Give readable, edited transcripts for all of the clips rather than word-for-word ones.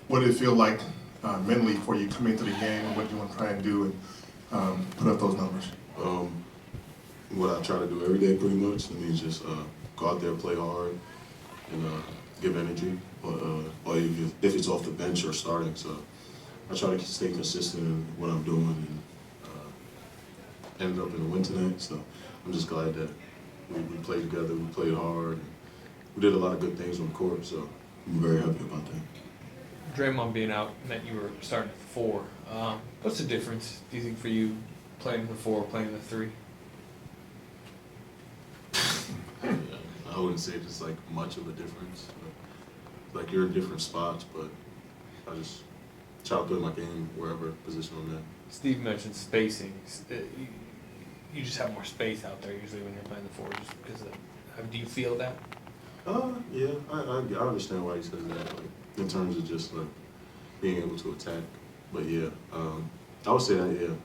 what did it feel like mentally for you coming into the game and what you want to try and do and put up those numbers? What I try to do every day pretty much, I mean, just go out there, play hard, and give energy, or if it's off the bench or starting. So I try to stay consistent in what I'm doing, and ended up in a win tonight. So I'm just glad that we played together, we played hard, and we did a lot of good things on the court. So I'm very happy about that. Draymond being out meant you were starting at the 4. What's the difference, do you think, for you playing the 4, playing the 3? Yeah, I wouldn't say it's like much of a difference. Like you're in different spots, but I just try to play my game wherever position I'm in. Steve mentioned spacing. You just have more space out there usually when you're playing the 4, just because do you feel that? Yeah, I understand why he says that, like, in terms of just like being able to attack. But yeah, I would say that, yeah,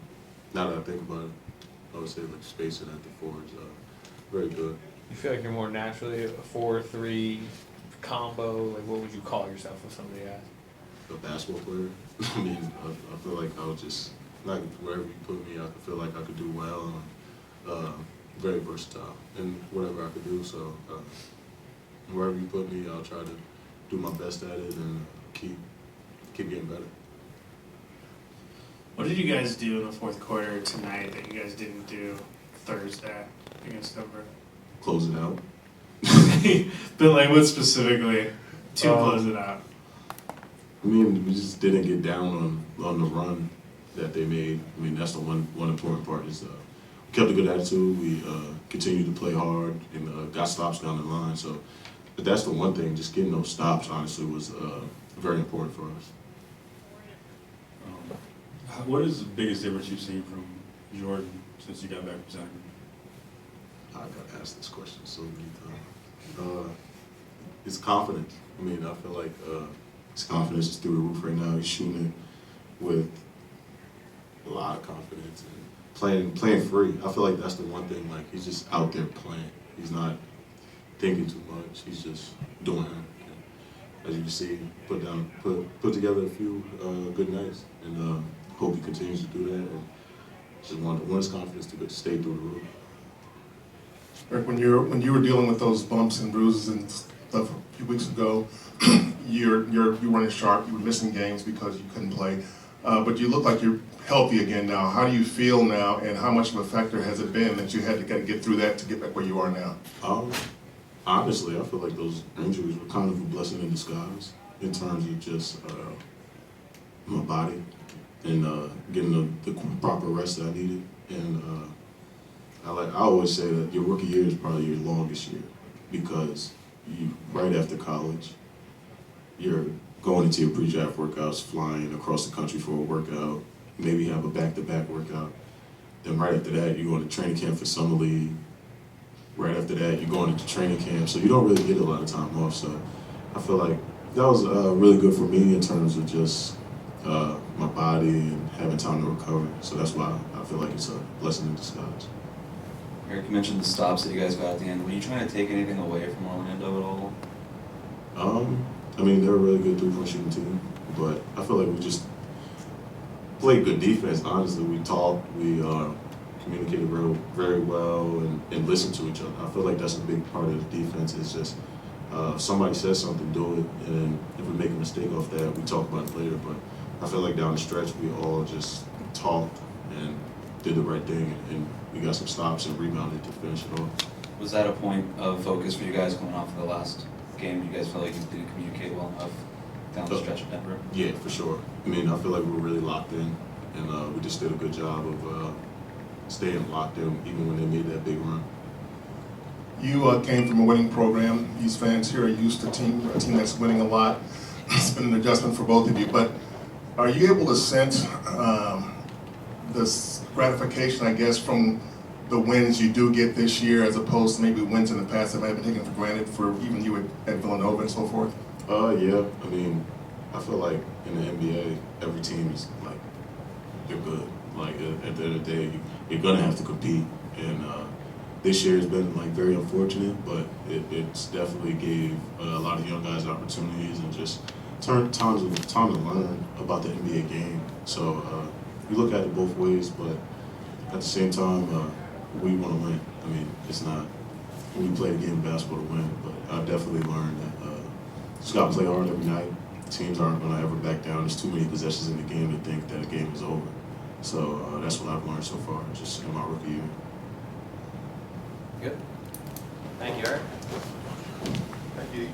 now that I think about it, I would say like spacing at the 4 is very good. You feel like you're more naturally a 4-3 combo? Like, what would you call yourself if somebody asked? A basketball player. I mean, I feel like I would just, like, wherever you put me, I feel like I could do well, and very versatile in whatever I could do. So wherever you put me, I'll try to do my best at it and keep getting better. What did you guys do in the fourth quarter tonight that you guys didn't do Thursday against Denver? Close it out. But like, what specifically to close it out? I mean, we just didn't get down on the run that they made. I mean, that's the one important part is we kept a good attitude. We continued to play hard and got stops down the line. So, but that's the one thing. Just getting those stops, honestly, was very important for us. What is the biggest difference you've seen from Jordan since you got back from Zachary? I got asked this question so many times. His confidence. I mean, I feel like his confidence is through the roof right now. He's shooting it with a lot of confidence and playing free. I feel like that's the one thing. Like, he's just out there playing. He's not thinking too much. He's just doing him. And as you can see, put together a few good nights, and hope he continues to do that. And just want his confidence to stay through the roof. Eric, when you were dealing with those bumps and bruises and stuff a few weeks ago, you weren't sharp. You were missing games because you couldn't play, but you look like you're healthy again now. How do you feel now, and how much of a factor has it been that you had to get through that to get back where you are now? Honestly, I feel like those injuries were kind of a blessing in disguise in terms of just my body and getting the proper rest that I needed. And I always say that your rookie year is probably your longest year because right after college, you're going into your pre-draft workouts, flying across the country for a workout, maybe have a back-to-back workout. Then right after that, you're going to training camp for summer league. Right after that, you're going into training camp, so you don't really get a lot of time off. So I feel like that was really good for me in terms of just my body and having time to recover. So that's why I feel like it's a blessing in disguise. Eric, you mentioned the stops that you guys got at the end. Were you trying to take anything away from Orlando at all? I mean, they're a really good three-point shooting team, but I feel like we just played good defense. Honestly, we talked, we communicated very well, and listened to each other. I feel like that's a big part of the defense. Is just if somebody says something, do it, and if we make a mistake off that, we talk about it later. But I feel like down the stretch, we all just talked and did the right thing, and we got some stops and rebounded to finish it off. Was that a point of focus for you guys coming off of the last game? You guys felt like you didn't communicate well enough down the stretch of Denver? Yeah, for sure. I mean, I feel like we were really locked in, and we just did a good job of staying locked in even when they made that big run. You came from a winning program. These fans here are used to a team that's winning a lot. It's been an adjustment for both of you, but are you able to sense this gratification, I guess, from the wins you do get this year as opposed to maybe wins in the past that might have been taken for granted for even you at Villanova and so forth? Yeah. I mean, I feel like in the NBA, every team is like, they're good. Like, at the end of the day, you're going to have to compete. And this year has been like very unfortunate, but it's definitely gave a lot of young guys opportunities and just time to learn about the NBA game. So we look at it both ways, but at the same time, we want to win. I mean, it's not we play the game of basketball to win, but I definitely learned that just got to play hard every night. Teams aren't going to ever back down. There's too many possessions in the game to think that a game is over. So that's what I've learned so far, just in my rookie year. Good. Thank you, Eric. Thank you.